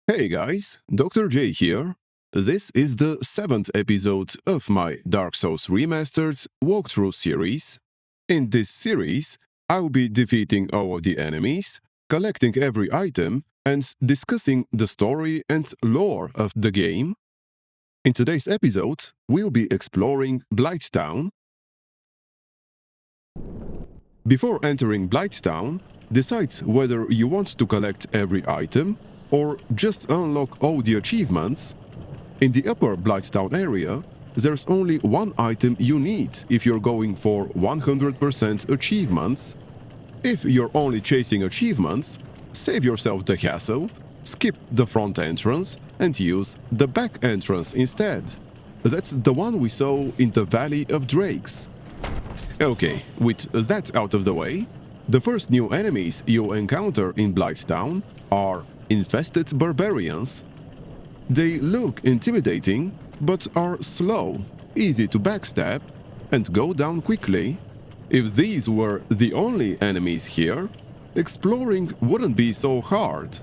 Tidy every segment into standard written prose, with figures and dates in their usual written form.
Hey guys, Dr. J here. This is the 7th episode of my Dark Souls Remastered walkthrough series. In this series, I'll be defeating all of the enemies, collecting every item, and discussing the story and lore of the game. In today's episode, we'll be exploring Blighttown. Before entering Blighttown, decide whether you want to collect every item or just unlock all the achievements. In the upper Blighttown area, there's only one item you need if you're going for 100% achievements. If you're only chasing achievements, save yourself the hassle, skip the front entrance and use the back entrance instead. That's the one we saw in the Valley of Drakes. Okay, with that out of the way, the first new enemies you'll encounter in Blighttown are infested barbarians. They look intimidating, but are slow, easy to backstab, and go down quickly. If these were the only enemies here, exploring wouldn't be so hard.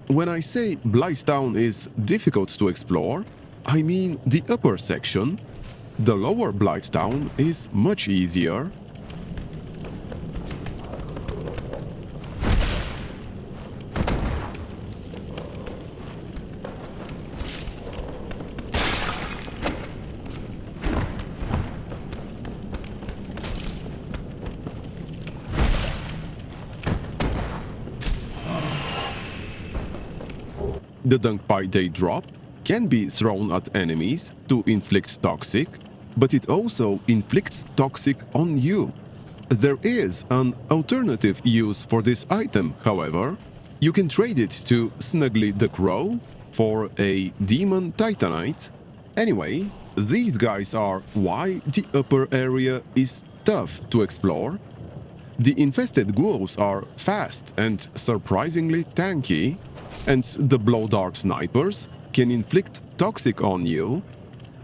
When I say Blighttown is difficult to explore, I mean the upper section. The lower Blighttown is much easier. The dung pie they drop can be thrown at enemies to inflict toxic, but it also inflicts toxic on you. There is an alternative use for this item, however. You can trade it to Snuggly the Crow for a Demon Titanite. Anyway, these guys are why the upper area is tough to explore. The infested ghouls are fast and surprisingly tanky, and the blow dart snipers can inflict toxic on you,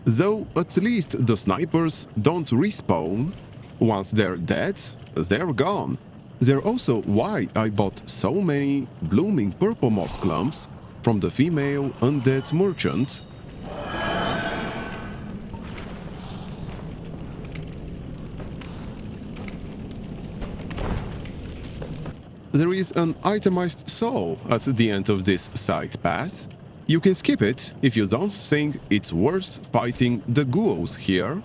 though at least the snipers don't respawn. Once they're dead, they're gone. They're also why I bought so many blooming purple moss clumps from the female undead merchant. There is an itemized soul at the end of this side path. You can skip it if you don't think it's worth fighting the ghouls here.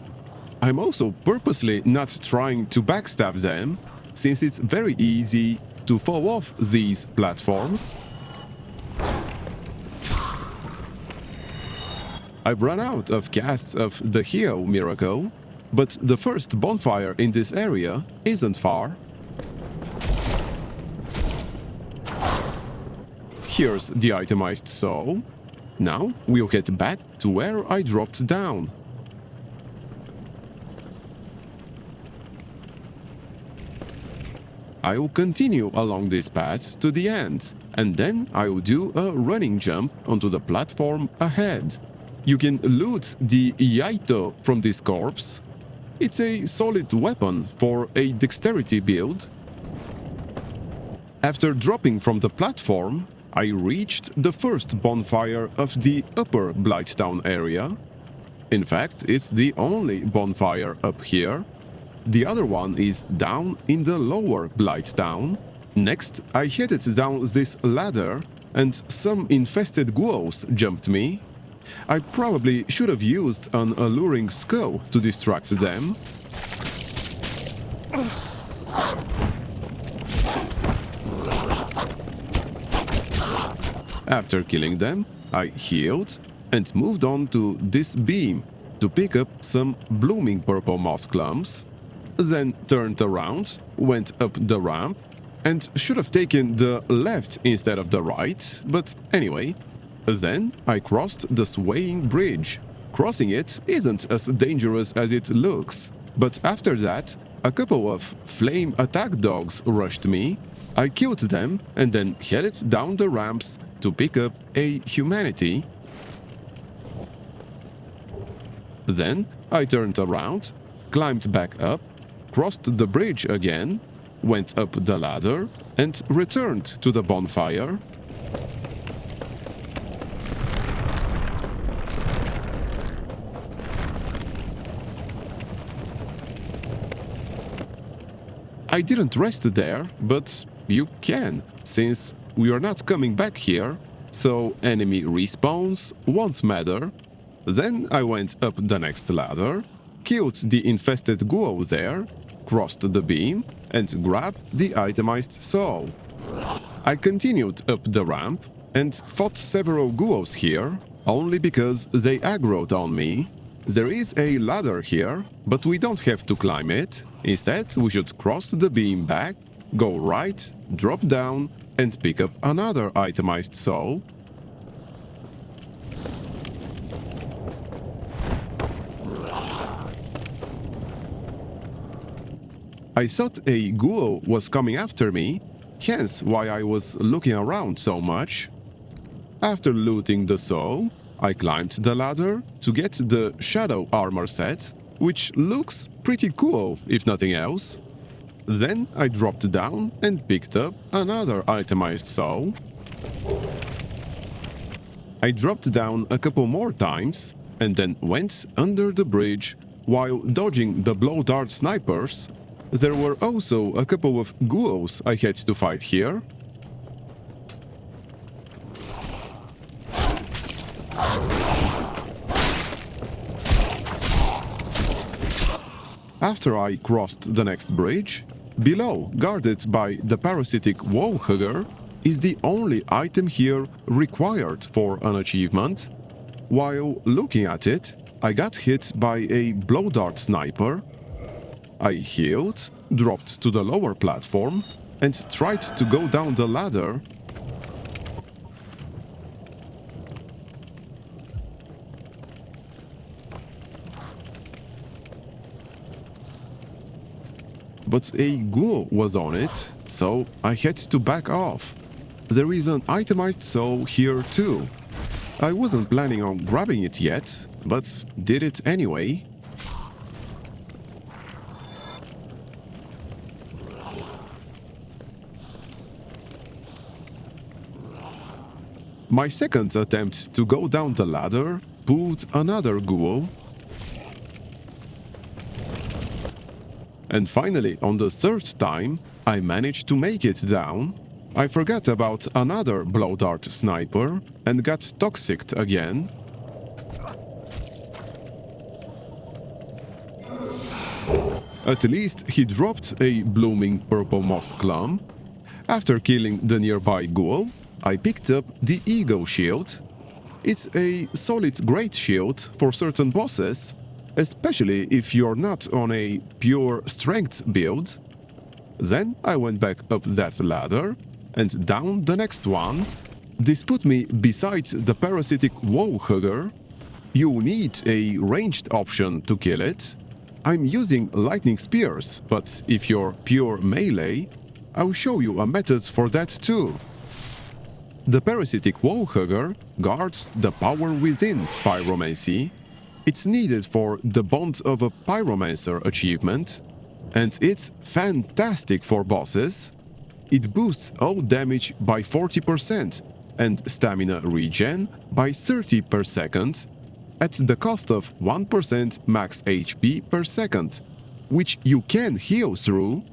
I'm also purposely not trying to backstab them, since it's very easy to fall off these platforms. I've run out of casts of the Heal Miracle, but the first bonfire in this area isn't far. Here's the itemized soul. Now we'll get back to where I dropped down. I will continue along this path to the end, and then I will do a running jump onto the platform ahead. You can loot the Yaito from this corpse. It's a solid weapon for a dexterity build. After dropping from the platform, I reached the first bonfire of the upper Blighttown area. In fact, it's the only bonfire up here. The other one is down in the lower Blighttown. Next, I headed down this ladder, and some infested ghouls jumped me. I probably should have used an alluring skull to distract them. After killing them, I healed and moved on to this beam to pick up some blooming purple moss clumps, then turned around, went up the ramp, and should have taken the left instead of the right, but anyway. Then I crossed the swaying bridge. Crossing it isn't as dangerous as it looks, but after that, a couple of flame attack dogs rushed me. I killed them and then headed down the ramps to pick up a humanity. Then I turned around, climbed back up, crossed the bridge again, went up the ladder, and returned to the bonfire. I didn't rest there, but you can, since we are not coming back here, so enemy respawns won't matter. Then I went up the next ladder, killed the infested Guo there, crossed the beam, and grabbed the itemized soul. I continued up the ramp and fought several Guos here, only because they aggroed on me. There is a ladder here, but we don't have to climb it. Instead, we should cross the beam back, go right, drop down, and pick up another itemized soul. I thought a Guo was coming after me, hence why I was looking around so much. After looting the soul, I climbed the ladder to get the shadow armor set, which looks pretty cool if nothing else. Then I dropped down and picked up another itemized soul. I dropped down a couple more times and then went under the bridge while dodging the blow dart snipers. There were also a couple of Guos I had to fight here. After I crossed the next bridge, below, guarded by the parasitic wall hugger, is the only item here required for an achievement. While looking at it, I got hit by a blow dart sniper. I healed, dropped to the lower platform, and tried to go down the ladder. But a Guo was on it, so I had to back off. There is an itemized soul here too. I wasn't planning on grabbing it yet, but did it anyway. My second attempt to go down the ladder pulled another Guo. And finally, on the third time, I managed to make it down. I forgot about another blow dart sniper and got toxicked again. At least he dropped a blooming purple moss clump. After killing the nearby Guo, I picked up the Ego Shield. It's a solid great shield for certain bosses, especially if you're not on a pure strength build. Then I went back up that ladder and down the next one. This put me beside the parasitic wall hugger. You need a ranged option to kill it. I'm using lightning spears, but if you're pure melee, I'll show you a method for that too. The parasitic wall hugger guards the power within Pyromancy. It's needed for the Bond of a Pyromancer achievement, and it's fantastic for bosses. It boosts all damage by 40% and stamina regen by 30 per second, at the cost of 1% max HP per second, which you can heal through.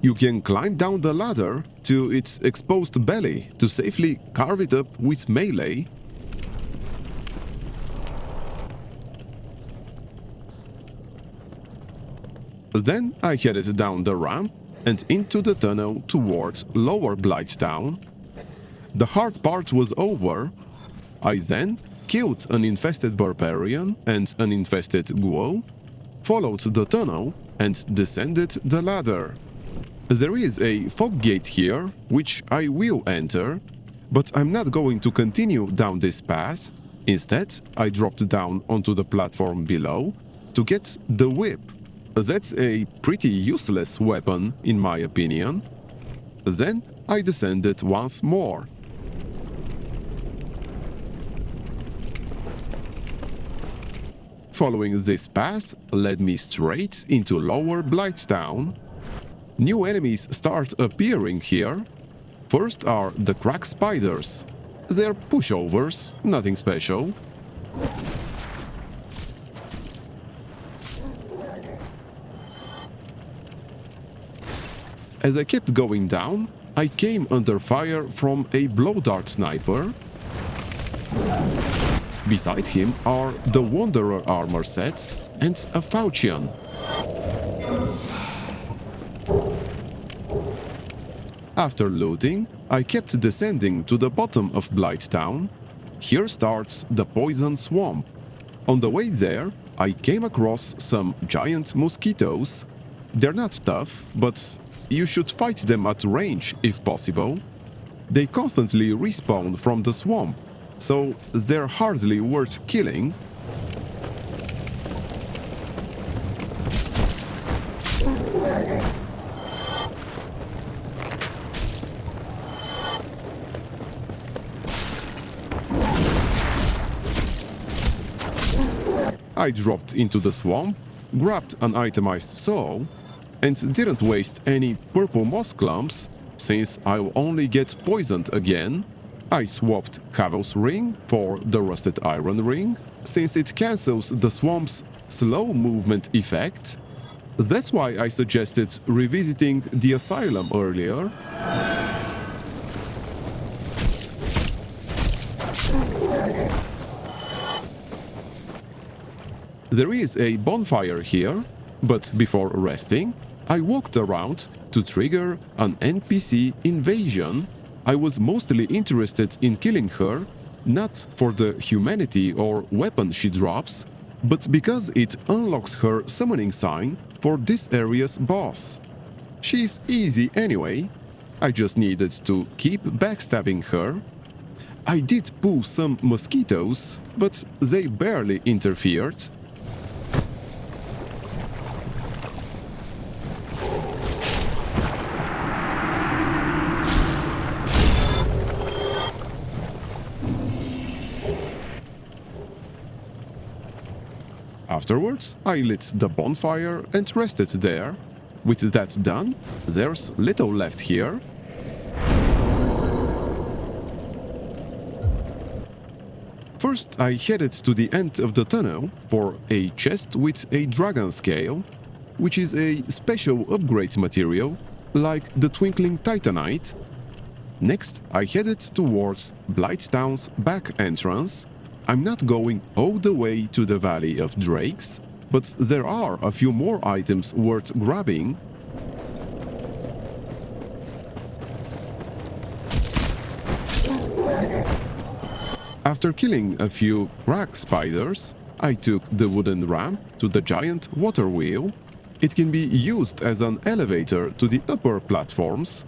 You can climb down the ladder to its exposed belly to safely carve it up with melee. Then I headed down the ramp and into the tunnel towards lower Blighttown. The hard part was over. I then killed an infested barbarian and an infested Guo, followed the tunnel and descended the ladder. There is a fog gate here, which I will enter, but I'm not going to continue down this path. Instead, I dropped down onto the platform below to get the whip. That's a pretty useless weapon, in my opinion. Then I descended once more. Following this path led me straight into lower Blighttown. New enemies start appearing here. First are the crack spiders. They're pushovers, nothing special. As I kept going down, I came under fire from a blow dart sniper. Beside him are the Wanderer armor set and a Faucian. After looting, I kept descending to the bottom of Blighttown. Here starts the Poison Swamp. On the way there, I came across some giant mosquitoes. They're not tough, but you should fight them at range if possible. They constantly respawn from the swamp, so they're hardly worth killing. I dropped into the swamp, grabbed an itemized soul, and didn't waste any purple moss clumps, since I'll only get poisoned again. I swapped Cavel's ring for the rusted iron ring, since it cancels the swamp's slow movement effect. That's why I suggested revisiting the asylum earlier. There is a bonfire here, but before resting, I walked around to trigger an NPC invasion. I was mostly interested in killing her, not for the humanity or weapon she drops, but because it unlocks her summoning sign for this area's boss. She's easy anyway. I just needed to keep backstabbing her. I did pull some mosquitoes, but they barely interfered. Afterwards, I lit the bonfire and rested there. With that done, there's little left here. First, I headed to the end of the tunnel for a chest with a dragon scale, which is a special upgrade material, like the twinkling titanite. Next, I headed towards Blighttown's back entrance. I'm not going all the way to the Valley of Drakes, but there are a few more items worth grabbing. After killing a few crack spiders, I took the wooden ramp to the giant water wheel. It can be used as an elevator to the upper platforms.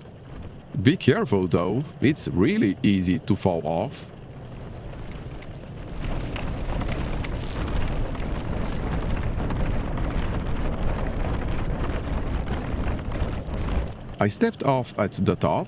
Be careful though, it's really easy to fall off. I stepped off at the top,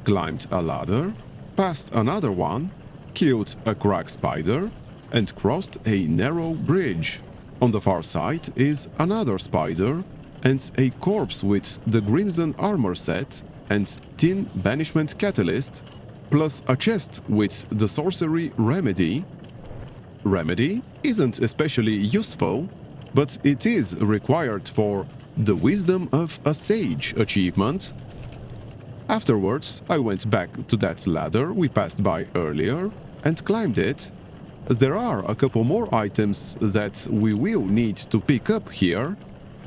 climbed a ladder, passed another one, killed a crack spider, and crossed a narrow bridge. On the far side is another spider and a corpse with the Crimson armor set and tin banishment catalyst, plus a chest with the sorcery remedy. Remedy isn't especially useful, but it is required for the Wisdom of a Sage achievement. Afterwards, I went back to that ladder we passed by earlier and climbed it. There are a couple more items that we will need to pick up here.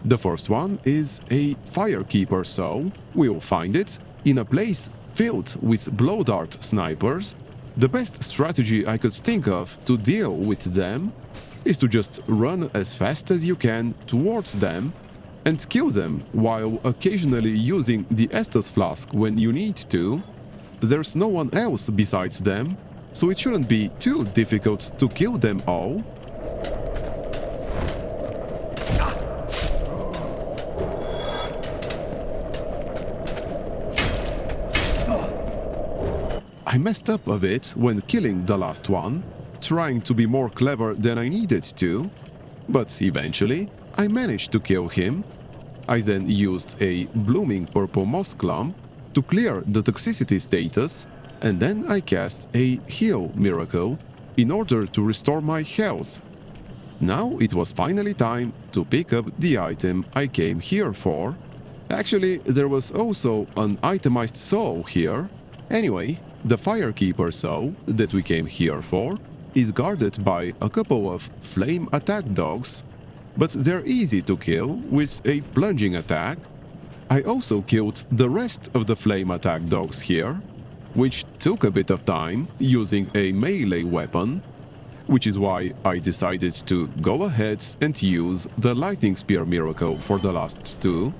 The first one is a Firekeeper soul. We'll find it in a place filled with blow dart snipers. The best strategy I could think of to deal with them is to just run as fast as you can towards them and kill them while occasionally using the Estus flask when you need to. There's no one else besides them, so it shouldn't be too difficult to kill them all. I messed up a bit when killing the last one, trying to be more clever than I needed to. But eventually, I managed to kill him. I then used a blooming purple moss clump to clear the toxicity status, and then I cast a heal miracle in order to restore my health. Now it was finally time to pick up the item I came here for. Actually, there was also an itemized soul here. Anyway, the Firekeeper soul that we came here for is guarded by a couple of flame attack dogs, but they're easy to kill with a plunging attack. I also killed the rest of the flame attack dogs here, which took a bit of time using a melee weapon, which is why I decided to go ahead and use the lightning spear miracle for the last two.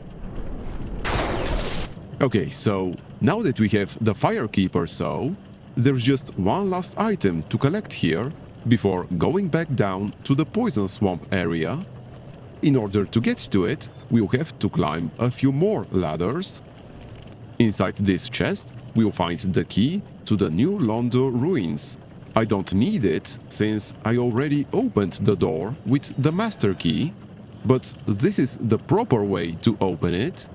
Okay, so now that we have the Firekeeper soul, there's just one last item to collect here before going back down to the Poison Swamp area. In order to get to it, we'll have to climb a few more ladders. Inside this chest, we'll find the key to the new Londo Ruins. I don't need it, since I already opened the door with the master key, but this is the proper way to open it.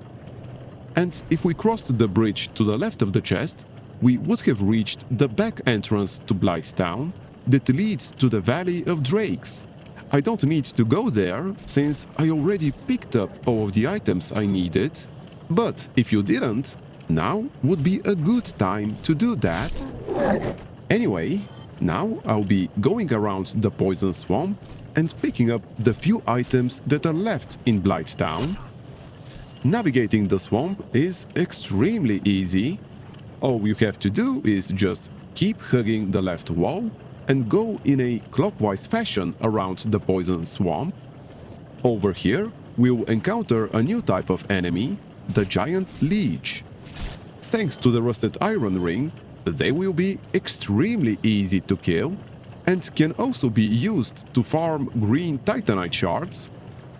And if we crossed the bridge to the left of the chest, we would have reached the back entrance to Blighttown that leads to the Valley of Drakes. I don't need to go there, since I already picked up all of the items I needed, but if you didn't, now would be a good time to do that. Anyway, now I'll be going around the Poison Swamp and picking up the few items that are left in Blighttown. Navigating the swamp is extremely easy. All you have to do is just keep hugging the left wall and go in a clockwise fashion around the Poison Swamp. Over here, we'll encounter a new type of enemy, the Giant Leech. Thanks to the Rusted Iron Ring, they will be extremely easy to kill and can also be used to farm green Titanite shards,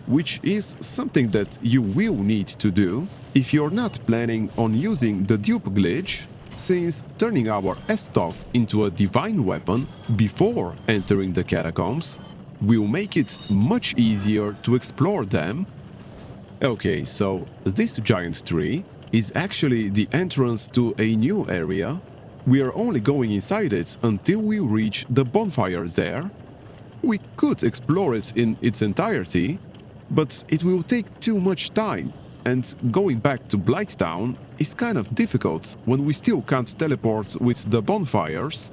which is something that you will need to do if you're not planning on using the dupe glitch, since turning our S-Stock into a divine weapon before entering the catacombs will make it much easier to explore them. Okay, so this giant tree is actually the entrance to a new area. We are only going inside it until we reach the bonfire there. We could explore it in its entirety, but it will take too much time, and going back to Blighttown is kind of difficult when we still can't teleport with the bonfires.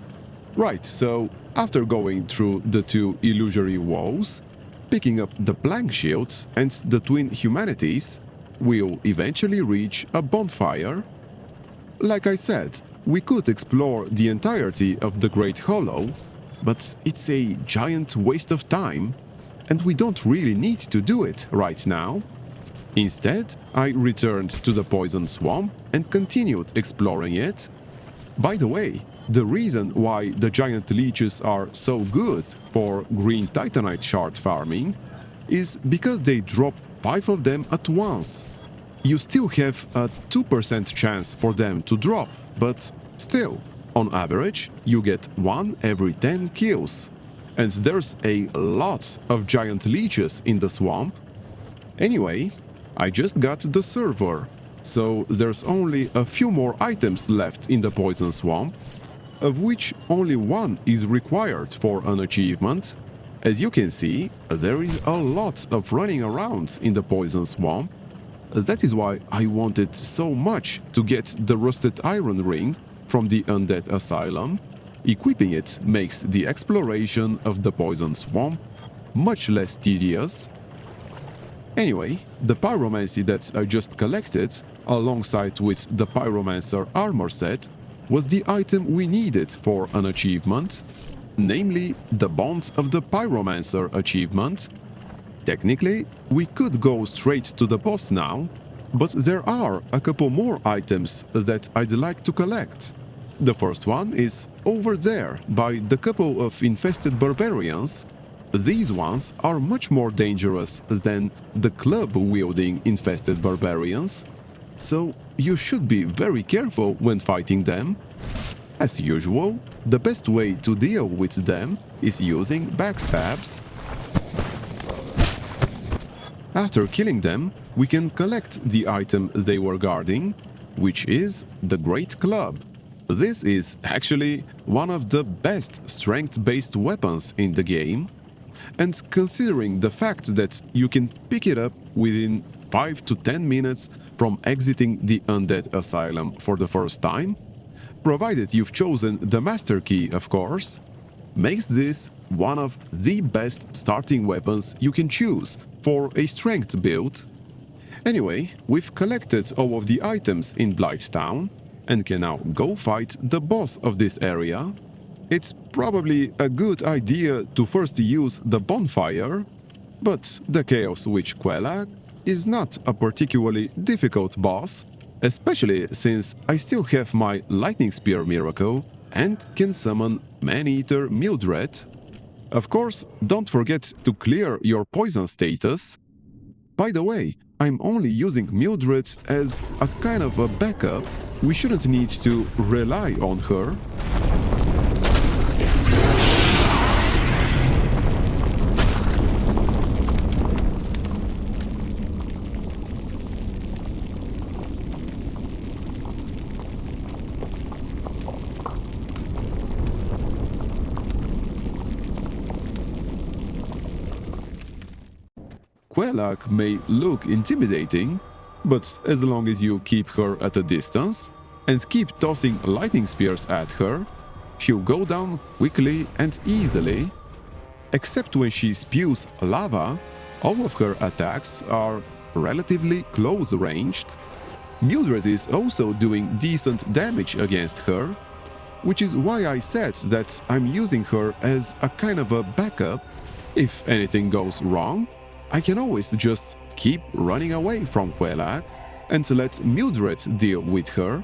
Right, so after going through the two illusory walls, picking up the plank shields and the twin humanities, we'll eventually reach a bonfire. Like I said, we could explore the entirety of the Great Hollow, but it's a giant waste of time, and we don't really need to do it right now. Instead, I returned to the Poison Swamp and continued exploring it. By the way, the reason why the giant leeches are so good for green Titanite shard farming is because they drop 5 of them at once. You still have a 2% chance for them to drop, but still, on average, you get 1 every 10 kills. And there's a lot of giant leeches in the swamp. Anyway, I just got the server, so there's only a few more items left in the Poison Swamp, of which only 1 is required for an achievement. As you can see, there is a lot of running around in the Poison Swamp. That is why I wanted so much to get the Rusted Iron Ring from the Undead Asylum. Equipping it makes the exploration of the Poison Swamp much less tedious. Anyway, the Pyromancy that I just collected, alongside with the Pyromancer armor set, was the item we needed for an achievement, namely the Bond of the Pyromancer achievement. Technically, we could go straight to the boss now, but there are a couple more items that I'd like to collect. The first one is over there by the couple of infested barbarians. These ones are much more dangerous than the club-wielding infested barbarians, so you should be very careful when fighting them. As usual, the best way to deal with them is using backstabs. After killing them, we can collect the item they were guarding, which is the Great Club. This is actually one of the best strength-based weapons in the game, and considering the fact that you can pick it up within 5 to 10 minutes from exiting the Undead Asylum for the first time, provided you've chosen the Master Key, of course, makes this one of the best starting weapons you can choose for a strength build. Anyway, we've collected all of the items in Blighttown and can now go fight the boss of this area. It's probably a good idea to first use the bonfire, but the Chaos Witch Quelaag is not a particularly difficult boss, especially since I still have my Lightning Spear miracle and can summon Maneater Mildred. Of course, don't forget to clear your poison status. By the way, I'm only using Mildred as a kind of a backup. We shouldn't need to rely on her. Quelaag may look intimidating, but as long as you keep her at a distance and keep tossing lightning spears at her, she'll go down quickly and easily. Except when she spews lava, all of her attacks are relatively close-ranged. Mildred is also doing decent damage against her, which is why I said that I'm using her as a kind of a backup. If anything goes wrong, I can always just keep running away from Quelaag and let Mildred deal with her.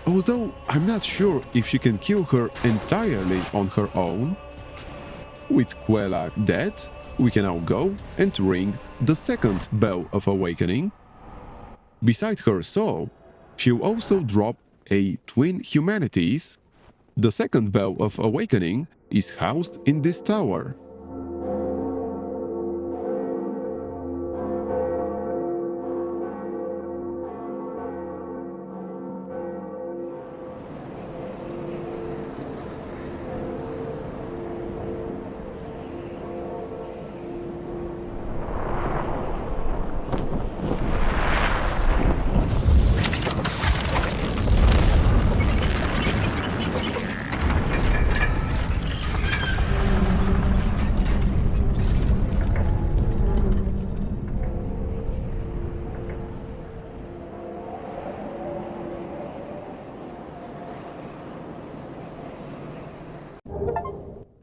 Although I'm not sure if she can kill her entirely on her own. With Quelaag dead, we can now go and ring the second Bell of Awakening. Beside her soul, she'll also drop a Twin Humanities. The second Bell of Awakening is housed in this tower.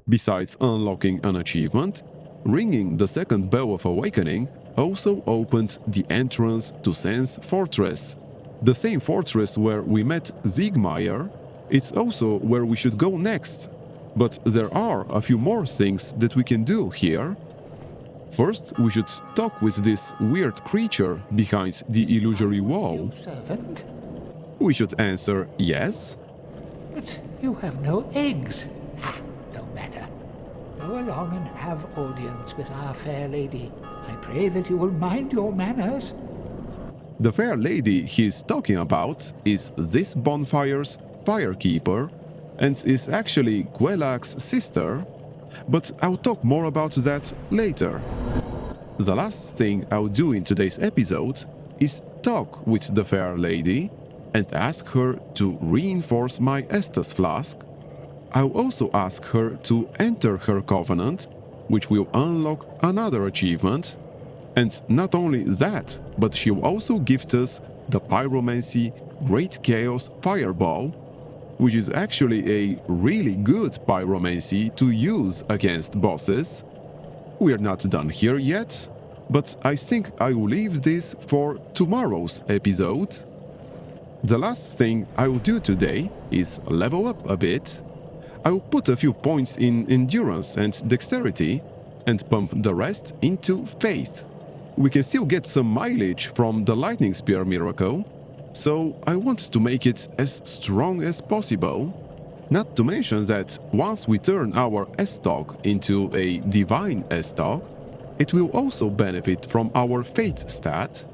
Besides unlocking an achievement, ringing the second Bell of Awakening also opened the entrance to Sen's Fortress. The same fortress where we met Siegmeyer. It's also where we should go next. But there are a few more things that we can do here. First, we should talk with this weird creature behind the illusory wall. Servant? We should answer yes. But you have no eggs. Ah, no matter. Go along and have audience with our fair lady. I pray that you will mind your manners. The fair lady he's talking about is this bonfire's firekeeper and is actually Quelaag's sister, but I'll talk more about that later. The last thing I'll do in today's episode is talk with the fair lady and ask her to reinforce my Estus flask. I'll also ask her to enter her covenant, which will unlock another achievement. And not only that, but she'll also gift us the Pyromancy Great Chaos Fireball, which is actually a really good pyromancy to use against bosses. We're not done here yet, but I think I will leave this for tomorrow's episode. The last thing I will do today is level up a bit. I'll put a few points in endurance and dexterity and pump the rest into faith. We can still get some mileage from the Lightning Spear miracle, so I want to make it as strong as possible. Not to mention that once we turn our S-Stock into a Divine S-Stock, it will also benefit from our fate stat.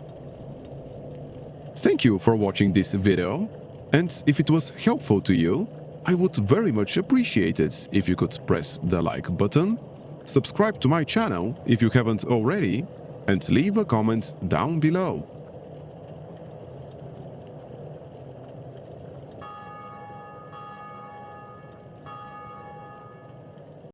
Thank you for watching this video, and if it was helpful to you, I would very much appreciate it if you could press the like button, subscribe to my channel if you haven't already, and leave a comment down below.